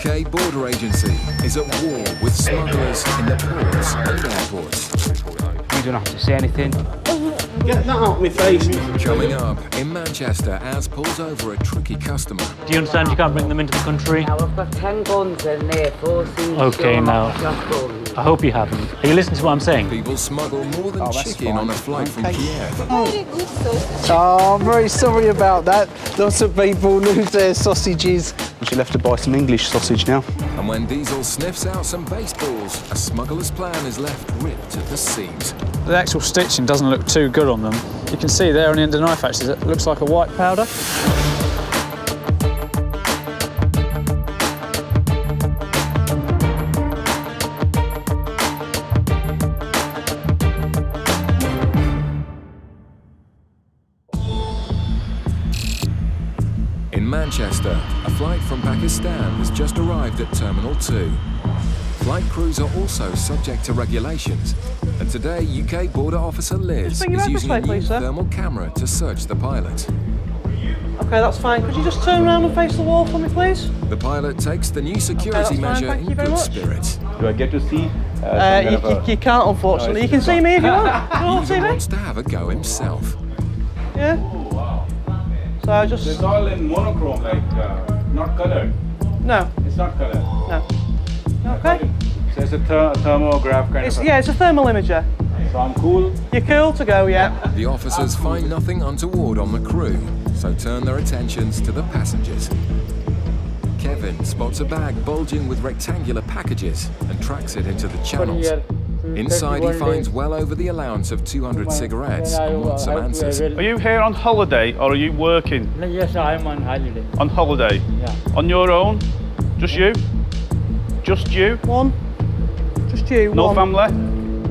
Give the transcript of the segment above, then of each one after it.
UK border agency is at war with smugglers in the ports and airports. You don't have to say anything. Get that out of my face. Coming up in Manchester, Az pulls over a tricky customer. Do you understand you can't bring them into the country? Now, I've got 10 guns in there, 4 seats. Okay, now. I hope you haven't. Are you listening to what I'm saying? People smuggle more than chicken on a flight from Kiev. Very good sausage. Oh, I'm very sorry about that. Lots of people lose their sausages. She'll have to buy some English sausage now. And when Diesel sniffs out some baseballs, a smuggler's plan is left ripped at the seams. The actual stitching doesn't look too good on them. You can see there on the end of the knife actually, it looks like a white powder. In Manchester, a flight from Pakistan has just arrived at Terminal 2. Flight crews are also subject to regulations, and today UK border officer Liz is using a new thermal camera to search the pilot. Okay, that's fine. Could you just turn around and face the wall for me, please? The pilot takes the new security measure in good spirits. Do I get to see? You can't, unfortunately. You can see me if you want. You want to see He me? wants to have a go himself. Yeah. So I just... It's all in monochrome, like not colored. No. It's not colored. No. Okay. So it's a thermograph kind of. Yeah, it's a thermal imager. So I'm cool. You're cool to go, yeah. The officers find nothing untoward on the crew, so turn their attentions to the passengers. Kevin spots a bag bulging with rectangular packages and tracks it into the channels. Inside he finds well over the allowance of 200 cigarettes and wants some answers. Are you here on holiday or are you working? Yes, I'm on holiday. On holiday? Yeah. On your own? Just you? Just you? One. Just you, No one. family?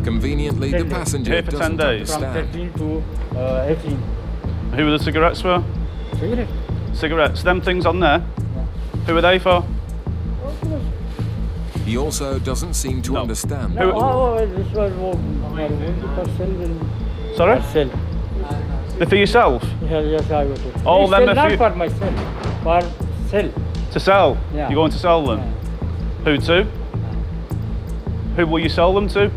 Conveniently, the passenger Here for 10 doesn't days. From understand. 13 to 18. Who are the cigarettes for? Cigarette? Cigarettes. Them things on there? Who are they for? He also doesn't seem to understand. Who- This was Sorry? Parcel. They're for yourself? Yes, I was. All them are not for for myself. For sell. To sell? Yeah. You're going to sell them? Who to? Who will you sell them to?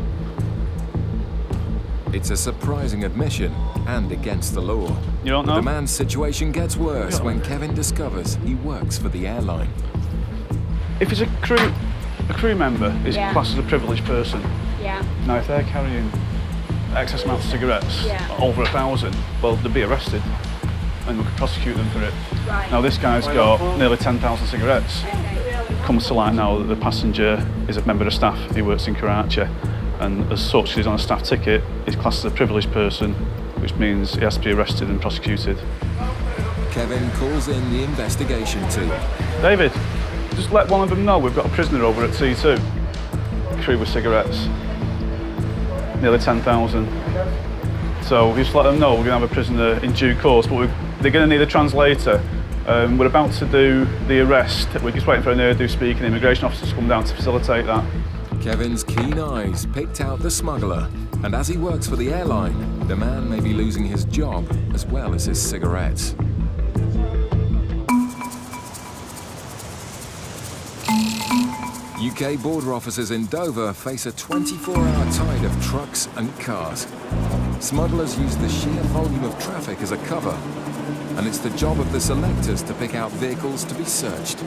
It's a surprising admission and against the law. You don't know? The man's situation gets worse when Kevin discovers he works for the airline. If it's a crew member is classed as a privileged person. Yeah. Now, if they're carrying excess amounts of cigarettes, over 1,000, well, they'll be arrested and we could prosecute them for it. Right. Now, this guy's got nearly 10,000 cigarettes. Comes to light now that the passenger is a member of staff. He works in Karachi, and as such, he's on a staff ticket. He's classed as a privileged person, which means he has to be arrested and prosecuted. Kevin calls in the investigation team. David, just let one of them know we've got a prisoner over at T2. Crew with cigarettes. Nearly 10,000. So just let them know we're going to have a prisoner in due course, but they're going to need a translator. We're about to do the arrest. We're just waiting for an Urdu speaking immigration officer to come down to facilitate that. Kevin's keen eyes picked out the smuggler, and as he works for the airline, the man may be losing his job as well as his cigarettes. UK border officers in Dover face a 24-hour tide of trucks and cars. Smugglers use the sheer volume of traffic as a cover, and it's the job of the selectors to pick out vehicles to be searched.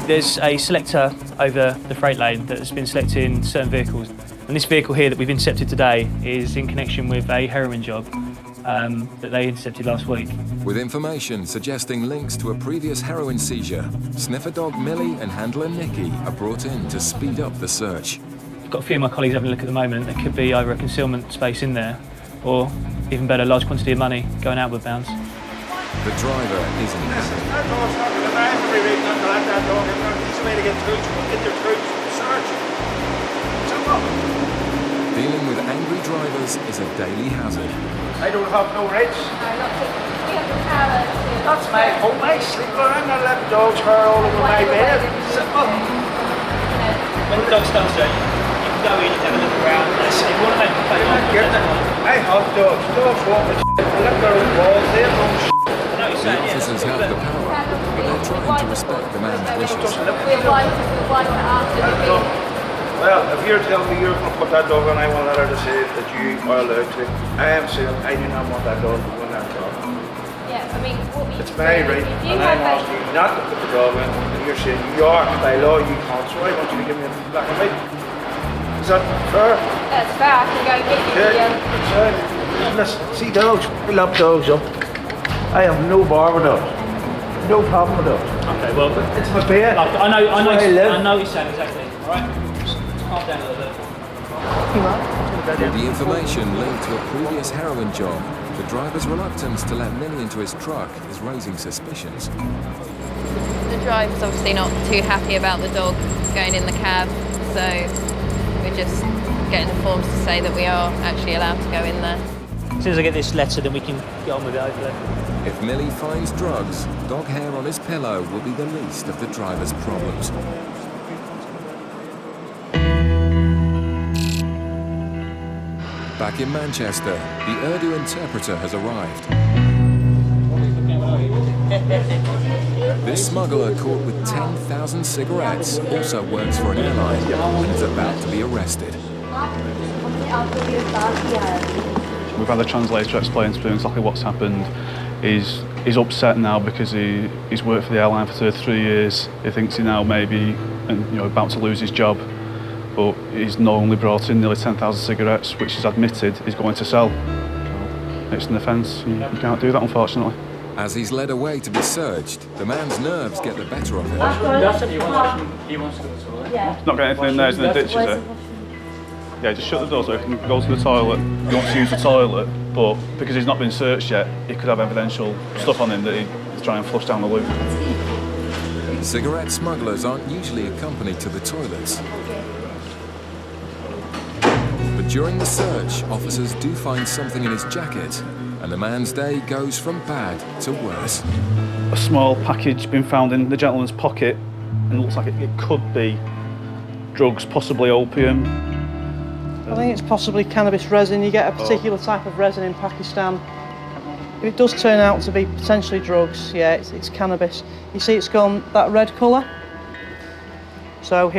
There's a selector over the freight lane that has been selecting certain vehicles, and this vehicle here that we've intercepted today is in connection with a heroin job that they intercepted last week. With information suggesting links to a previous heroin seizure, sniffer dog Millie and handler Nikki are brought in to speed up the search. I've got a few of my colleagues having a look at the moment. There could be either a concealment space in there, or even better, a large quantity of money going outward bounds. The driver isn't. Dealing with angry drivers is a daily hazard. I don't have no rights. That's my home, my sleeper. I'm not letting dogs hair all over my bed. Simple. When the dog's downstairs, you can go in and have a look around. If you want to make a complaint, I have dogs. Dogs walk with shit. They lick their own walls. They have no shit. The officers have the power, but their trying to respect the man's wishes. Well, if you're telling me you're going to put that dog on, I want her to say that you are allowed to. I am saying I do not want that dog to go on that dog. Yeah, I mean, what we It's my right, and I'm asking you not to put the dog in, and you're saying you are, by law you can't, so I want you to give me a black and white. Is that fair? That's fair, I can go and get you the... Listen, see dogs, I love dogs up. I have no bar with dogs. No problem with dogs. Okay, well, It's my pet. like, I where I live. know he's saying exactly. All right, just calm down a little bit. With the information linked to a previous heroin job, the driver's reluctance to let Millie into his truck is raising suspicions. The driver's obviously not too happy about the dog going in the cab, so we're just getting the forms to say that we are actually allowed to go in there. As soon as I get this letter, then we can get on with it, hopefully. If Millie finds drugs, dog hair on his pillow will be the least of the driver's problems. Back in Manchester, the Urdu interpreter has arrived. This smuggler caught with 10,000 cigarettes also works for an airline and is about to be arrested. We've had a translator explain to him exactly what's happened. He's upset now because he's worked for the airline for 33 years. He thinks he now may be about to lose his job. But he's knowingly brought in nearly 10,000 cigarettes, which he's admitted he's going to sell. It's an offence. You can't do that, unfortunately. As he's led away to be searched, the man's nerves get the better of him. He wants to go to the toilet. Not getting anything in there, is in the ditch, is it? Yeah, just shut the door so he can go to the toilet. He wants to use the toilet, but because he's not been searched yet, he could have evidential stuff on him that he'd try and flush down the loop. Cigarette smugglers aren't usually accompanied to the toilets. But during the search, officers do find something in his jacket, and the man's day goes from bad to worse. A small package been found in the gentleman's pocket, and it looks like it could be drugs, possibly opium. I think it's possibly cannabis resin. You get a particular type of resin in Pakistan. If it does turn out to be potentially drugs, yeah, it's cannabis. You see it's gone that red colour. So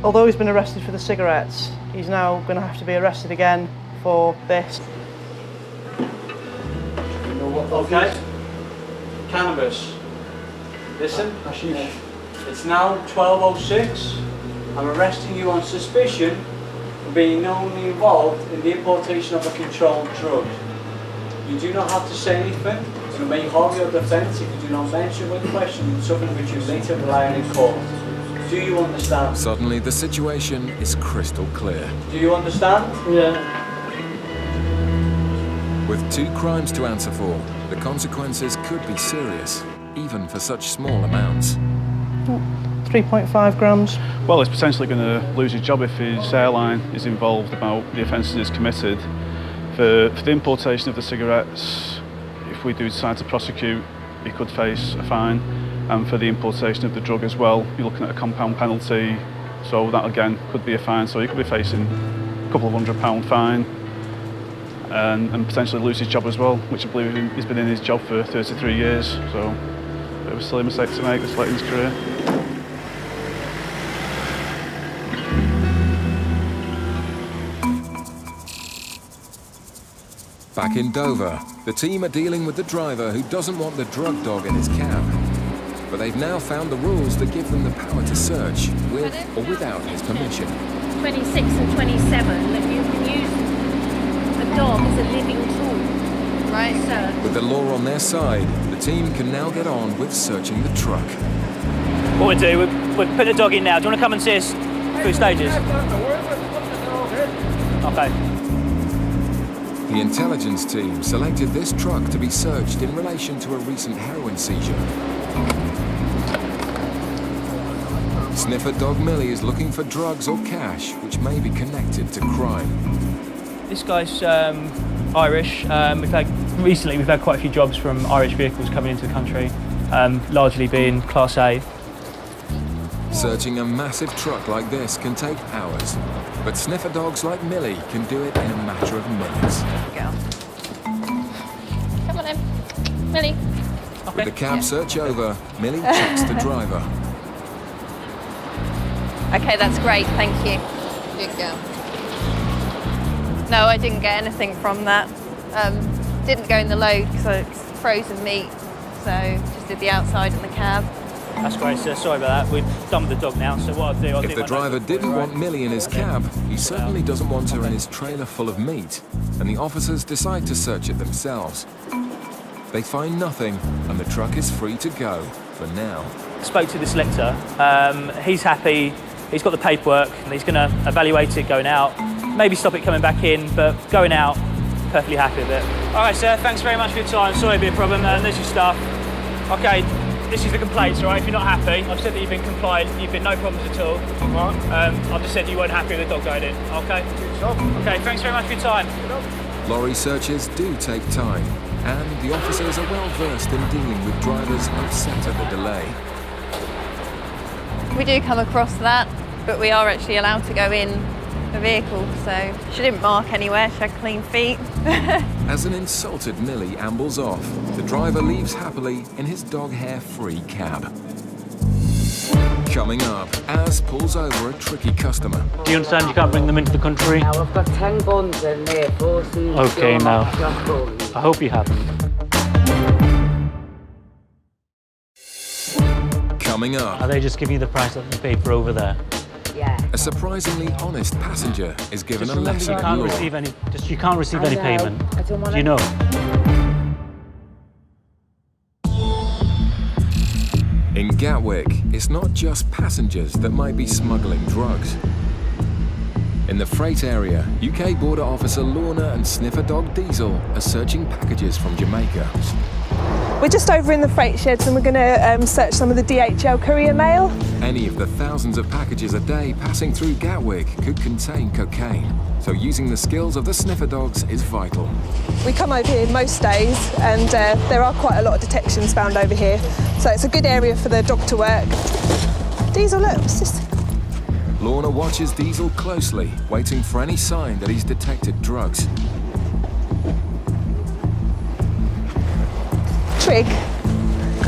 although he's been arrested for the cigarettes, he's now going to have to be arrested again for this. Okay. Cannabis. Listen. It's now 12:06. I'm arresting you on suspicion of being knowingly involved in the importation of a controlled drug. You do not have to say anything. You may hold your defence if you do not mention when questioned something which you later rely on in court. Do you understand? Suddenly, the situation is crystal clear. Do you understand? Yeah. With 2 crimes to answer for, the consequences could be serious, even for such small amounts. 3.5 grams. Well, he's potentially going to lose his job if his airline is involved about the offences he's committed. For the importation of the cigarettes, if we do decide to prosecute, he could face a fine. And for the importation of the drug as well, you're looking at a compound penalty, so that again could be a fine. So he could be facing a couple of £100 fine and potentially lose his job as well, which I believe he's been in his job for 33 years. So it was a silly mistake to make this late in his career. Back in Dover, the team are dealing with the driver who doesn't want the drug dog in his cab. But they've now found the rules that give them the power to search, with or without his permission. 26 and 27, that you can use a dog as a living tool. Right, sir. With the law on their side, the team can now get on with searching the truck. What we'll do, we'll put the dog in now. Do you want to come and see us through stages? Okay. The intelligence team selected this truck to be searched in relation to a recent heroin seizure. Sniffer dog Millie is looking for drugs or cash which may be connected to crime. This guy's Irish. Recently we've had quite a few jobs from Irish vehicles coming into the country, largely being Class A. Searching a massive truck like this can take hours, but sniffer dogs like Millie can do it in a matter of minutes. Go. Come on in. Millie. With the cab search over, Millie checks the driver. Okay, that's great, thank you. Good girl. No, I didn't get anything from that. Didn't go in the load because it's frozen meat, so just did the outside in the cab. That's great, sir. Sorry about that. We've done with the dog now, so what I'll do... If the driver didn't want Millie in his cab, he certainly doesn't want her in his trailer full of meat, and the officers decide to search it themselves. They find nothing, and the truck is free to go, for now. Spoke to the selector. He's happy. He's got the paperwork, and he's going to evaluate it going out. Maybe stop it coming back in, but going out, perfectly happy with it. All right, sir. Thanks very much for your time. Sorry it'd be a problem. There's your stuff. Okay. This is the complaints, right? If you're not happy, I've said that you've been compliant, you've been no problems at all. I've just said you weren't happy with the dog going in, okay? Okay, thanks very much for your time. Lorry searches do take time, and the officers are well versed in dealing with drivers upset at the delay. We do come across that, but we are actually allowed to go in the vehicle, so she didn't mark anywhere, she had clean feet. As an insulted Millie ambles off, the driver leaves happily in his dog hair-free cab. Coming up, Az pulls over a tricky customer. Do you understand you can't bring them into the country? Now I've got 10 guns in there, 4 seats. Okay, now. I hope you haven't. Coming up, Are they just giving you the price that you paid for over there? Yeah. a surprisingly honest passenger is given Just a remember, lesson you in can't law. receive any. You can't receive any payment. I don't want Do you know? In Gatwick, it's not just passengers that might be smuggling drugs. In the freight area, UK border officer Lorna and sniffer dog Diesel are searching packages from Jamaica. We're just over in the freight sheds and we're going to search some of the DHL courier mail. Any of the thousands of packages a day passing through Gatwick could contain cocaine, so using the skills of the sniffer dogs is vital. We come over here most days and there are quite a lot of detections found over here, so it's a good area for the dog to work. Diesel, look, what's this? Lorna watches Diesel closely, waiting for any sign that he's detected drugs. Trig,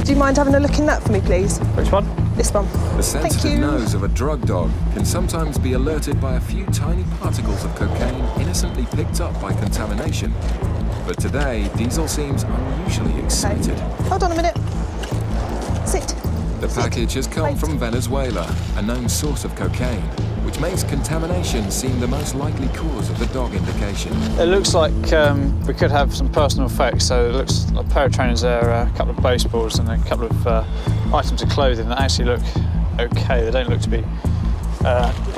do you mind having a look in that for me, please? Which one? This one. The sensitive nose of a drug dog can sometimes be alerted by a few tiny particles of cocaine innocently picked up by contamination. But today, Diesel seems unusually excited. Okay. Hold on a minute. Sit. The package has come from Venezuela, a known source of cocaine, which makes contamination seem the most likely cause of the dog indication. It looks like we could have some personal effects. So it looks like a pair of trainers there, a couple of baseballs and a couple of items of clothing that actually look okay. They don't look to be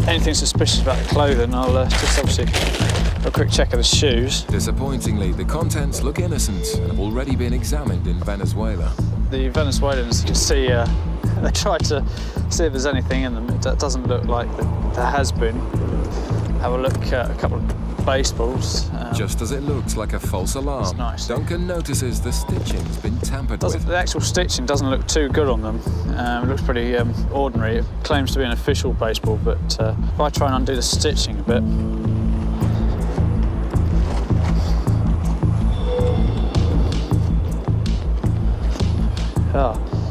anything suspicious about the clothing. I'll just obviously do a quick check of the shoes. Disappointingly, the contents look innocent and have already been examined in Venezuela. The Venezuelans, you can see, they tried to see if there's anything in them. It doesn't look like there has been. Have a look at a couple of baseballs. Just as it looks like a false alarm, nice. Duncan notices the stitching's been tampered with. The actual stitching doesn't look too good on them. It looks pretty ordinary. It claims to be an official baseball, but if I try and undo the stitching a bit,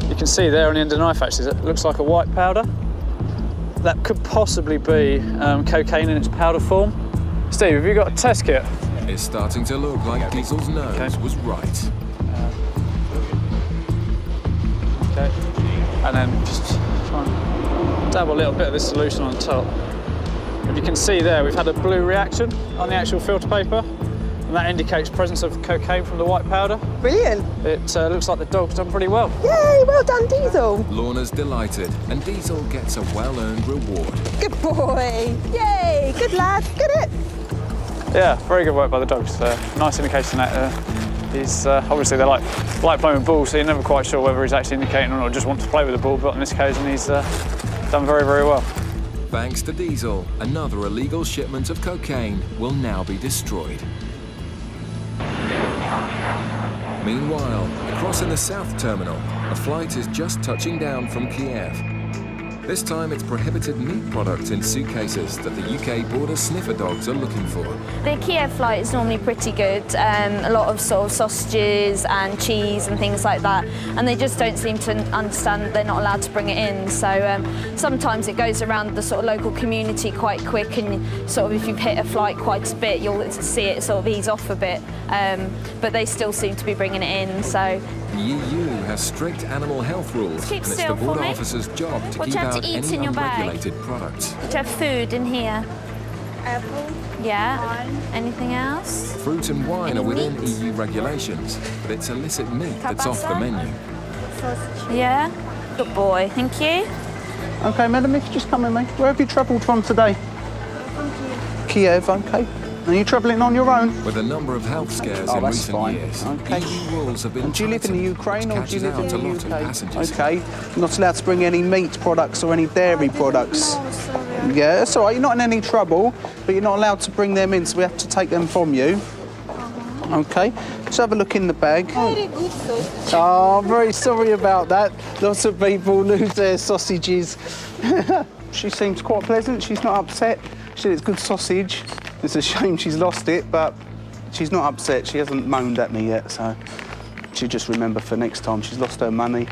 you can see there on the end of the knife actually, it looks like a white powder. That could possibly be cocaine in its powder form. Steve, have you got a test kit? It's starting to look like Diesel's nose was right. Okay, and then just try and dab a little bit of this solution on top. If you can see there, we've had a blue reaction on the actual filter paper, and that indicates presence of cocaine from the white powder. Brilliant. It looks like the dog's done pretty well. Yay, well done, Diesel. Lorna's delighted, and Diesel gets a well-earned reward. Good boy. Yay, good lad, good it. Yeah, very good work by the dogs. Nice indication that he's obviously they like playing with balls, so you're never quite sure whether he's actually indicating or not, just wants to play with the ball. But on this occasion, he's done very, very well. Thanks to Diesel, another illegal shipment of cocaine will now be destroyed. Meanwhile, across in the South Terminal, a flight is just touching down from Kiev. This time it's prohibited meat products in suitcases that the UK border sniffer dogs are looking for. The Kiev flight is normally pretty good, a lot of sort of sausages and cheese and things like that, and they just don't seem to understand that they're not allowed to bring it in. So sometimes it goes around the sort of local community quite quick, and sort of if you've hit a flight quite a bit, you'll see it sort of ease off a bit, but they still seem to be bringing it in. So the EU has strict animal health rules, Keep and it's still the for border me. officer's job to What keep do you have out to eat any in your bag? unregulated products. do you have food in here? Apple. Yeah. Wine. Anything else? Fruit and wine are Any within meat? EU regulations, but it's illicit meat that's off the Kielbasa? menu. Sausage. Yeah. Good boy. Thank you. Okay, madam, if you just come with me. Where have you travelled from today? From Kiev, okay. Are you travelling on your own? With a number of health scares Oh, in that's recent fine. years, Okay. EU rules have been And do you live in the tightened, Ukraine which or do you catches live in out the a lot of UK? passengers. Okay. You're not allowed to bring any meat products or any dairy products. No, sorry. Yeah, that's all right. You're not in any trouble, but you're not allowed to bring them in, so we have to take them from you. Okay. Let's have a look in the bag. Very good sausage. Oh, I'm very sorry about that. Lots of people lose their sausages. She seems quite pleasant. She's not upset. She said it's good sausage. It's a shame she's lost it, but she's not upset. She hasn't moaned at me yet, so she'll just remember for next time. She's lost her money.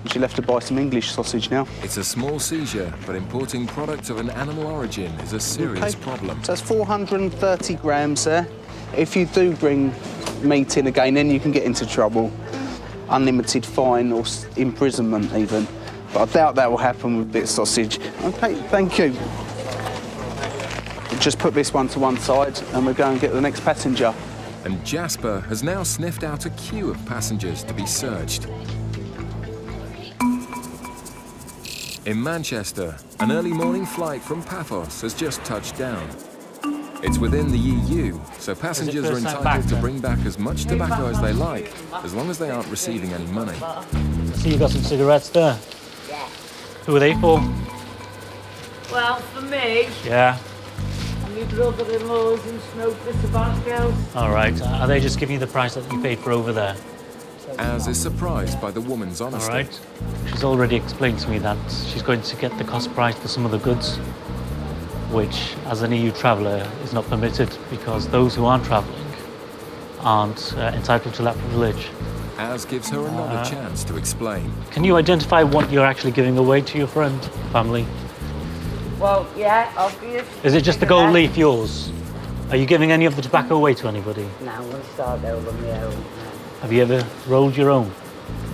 And she left to buy some English sausage now. It's a small seizure, but importing products of an animal origin is a serious problem. So that's 430 grams there. If you do bring meat in again, then you can get into trouble. Unlimited fine or imprisonment even. But I doubt that will happen with a bit of sausage. Okay, thank you. Just put this one to one side and we'll go and get the next passenger. And Jasper has now sniffed out a queue of passengers to be searched. In Manchester, an early morning flight from Paphos has just touched down. It's within the EU, so passengers are first time entitled back, to then? bring back as much tobacco as they like, as long as they aren't receiving any money. See, you got some cigarettes there. Yeah. Who are they for? Well, for me, Yeah. and my brother-in-laws and smoke the tobacco. All right. Are they just giving you the price that you paid for over there? Az is surprised by the woman's All honesty. right. She's already explained to me that she's going to get the cost price for some of the goods, which, as an EU traveller, is not permitted because those who aren't travelling aren't entitled to that privilege. Az gives her another chance to explain. Can you identify what you're actually giving away to your friend, family? Well, yeah, obvious. Is it just the gold leaf yours? Are you giving any of the tobacco away to anybody? No, I'm going to start over my own. Have you ever rolled your own?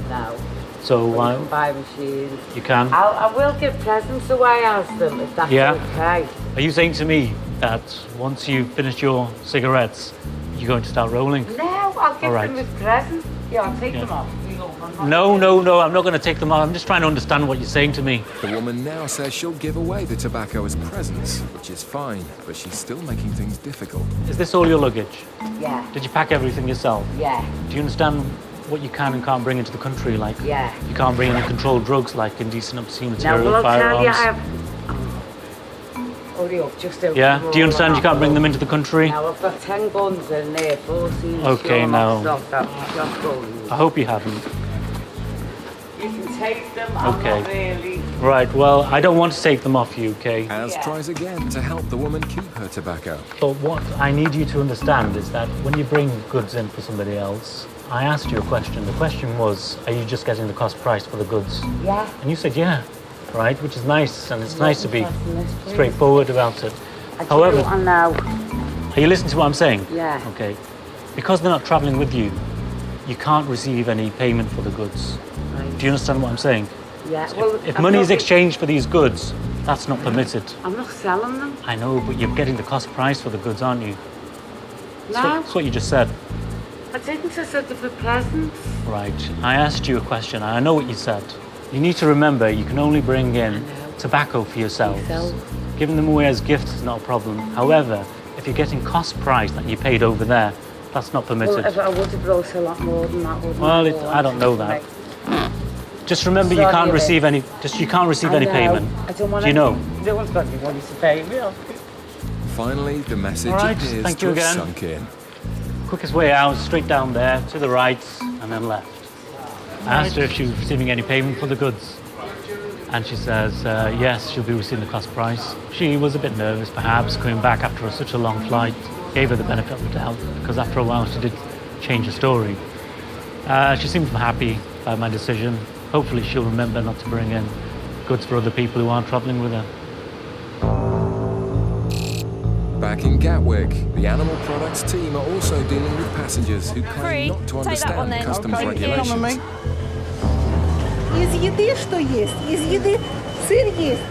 No. So You can buy machines. you can? I will give presents away as them, if that's Yeah. okay. Are you saying to me that once you've finished your cigarettes, you're going to start rolling? No, I'll give All right. them as presents. Yeah, I'll take Yeah. them off. No, I'm not going to take them off. I'm just trying to understand what you're saying to me. The woman now says she'll give away the tobacco as presents, which is fine, but she's still making things difficult. Is this all your luggage? Yeah, Did you pack everything yourself? yeah, Do you understand what you can and can't bring into the country? Like, yeah. you can't bring any controlled drugs like indecent, obscene Now, material, well, I'll tell you, firearms. Hurry up, just open Yeah? them Do you all understand you up. can't bring them into the country? Now, I've got 10 guns in there, 14 Okay, sure now. Stop that shotgun. I hope you haven't. You can take them, I'm Okay. not really. Right, well, I don't want to take them off you, okay? Az Yeah. tries again to help the woman keep her tobacco. But what I need you to understand is that when you bring goods in for somebody else, I asked you a question. The question was, are you just getting the cost price for the goods? Yeah. And you said, yeah, right, which is nice, and it's nice to be straightforward about it. However, I know. are you listening to what I'm saying? Yeah. Okay. Because they're not traveling with you, you can't receive any payment for the goods. Right. Do you understand what I'm saying? Yeah. Well, If I'm money not is exchanged for these goods, that's not permitted. I'm not selling them. I know, but you're getting the cost price for the goods, aren't you? No. That's what you just said. I didn't. I said they were presents. Right. I asked you a question, and I know what you said. You need to remember you can only bring in tobacco for yourselves. Giving them away as gifts is not a problem. However, if you're getting cost price that you paid over there, that's not permitted. Well, if I would have brought a lot more than that, wouldn't Well, I? I don't know that. Just remember you Sorry, can't Rick. receive any. You can't receive any payment. I don't want Do you know? No one's got any money to pay me. Finally, the message All right, appears thank to you have again. sunk in. Quickest way out, straight down there, to the right, and then left. I asked her if she was receiving any payment for the goods, And she says, yes, she'll be receiving the cost price. She was a bit nervous, perhaps, coming back after such a long flight. Gave her the benefit of the doubt, because after a while she did change the story. She seems happy about my decision. Hopefully she'll remember not to bring in goods for other people who aren't travelling with her. Back in Gatwick, the animal products team are also dealing with passengers who claim not to understand customs regulations. Из еды что есть? Из еды сыр есть.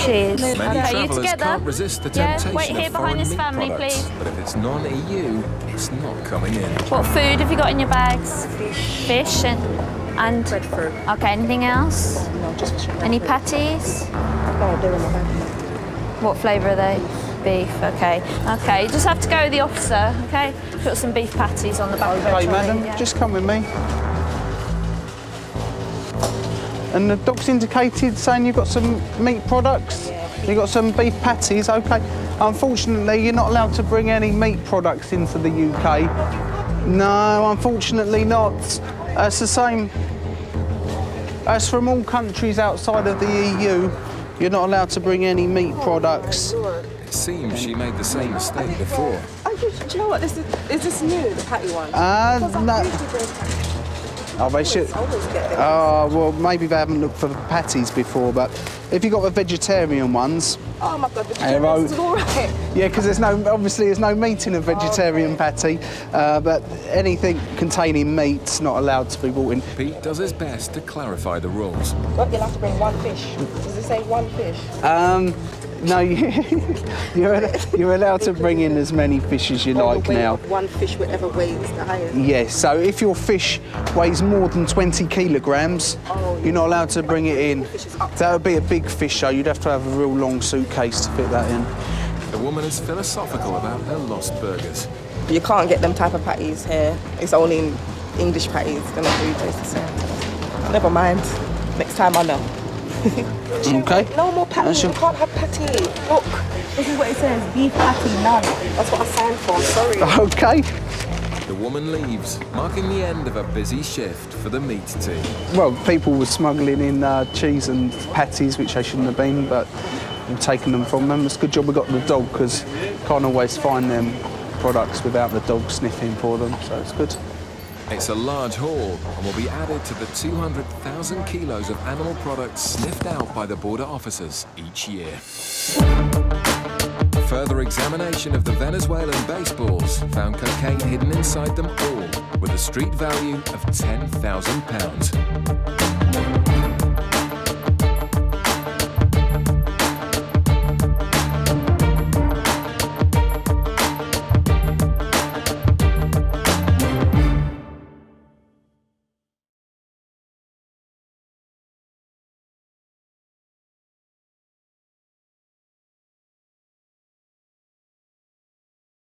Cheers. Many Okay, you travellers together? can't resist the Yeah, temptation wait here of behind foreign this meat family, products, please. but if it's non-EU, it's not coming in. What food have you got in your bags? Fish and Bread fruit. Okay, anything else? No, just fish. Any patties? Oh, they're in my bag. What flavour are they? Beef, okay. Okay, you just have to go with the officer, okay? Put some beef patties on the back of her Okay, trolley, madam, yeah. just come with me. And the dog's indicated saying you've got some meat products? Yeah. You've got some beef patties, okay. Unfortunately, you're not allowed to bring any meat products into the UK. No, unfortunately not. It's the same as from all countries outside of the EU. You're not allowed to bring any meat products. It seems she made the same mistake before. Do you know what? Is this new, the patty one? No. Oh, they should. Oh, well, maybe they haven't looked for the patties before, but if you've got the vegetarian ones. Oh my God, vegetarian is all right. Yeah, because obviously there's no meat in a vegetarian patty, but anything containing meat's not allowed to be brought in. Pete does his best to clarify the rules. Well, you'll have to bring one fish. Does it say one fish? No, you're allowed to bring in as many fish as you like now. One fish, whatever weighs the highest. Yes, so if your fish weighs more than 20 kilograms, you're not allowed to bring it in. That would be a big fish, so you'd have to have a real long suitcase to fit that in. The woman is philosophical about her lost burgers. You can't get them type of patties here. It's only English patties. They're not really taste the same. Never mind. Next time I know. Okay. No more patty. You can't have patty. Look, this is what it says. Beef patty, none. That's what I signed for. Sorry. Okay. The woman leaves, marking the end of a busy shift for the meat team. Well, people were smuggling in cheese and patties, which they shouldn't have been, but we've taken them from them. It's a good job we got the dog, because you can't always find them products without the dog sniffing for them, so it's good. It's a large haul and will be added to the 200,000 kilos of animal products sniffed out by the border officers each year. Further examination of the Venezuelan baseballs found cocaine hidden inside them all, with a street value of £10,000.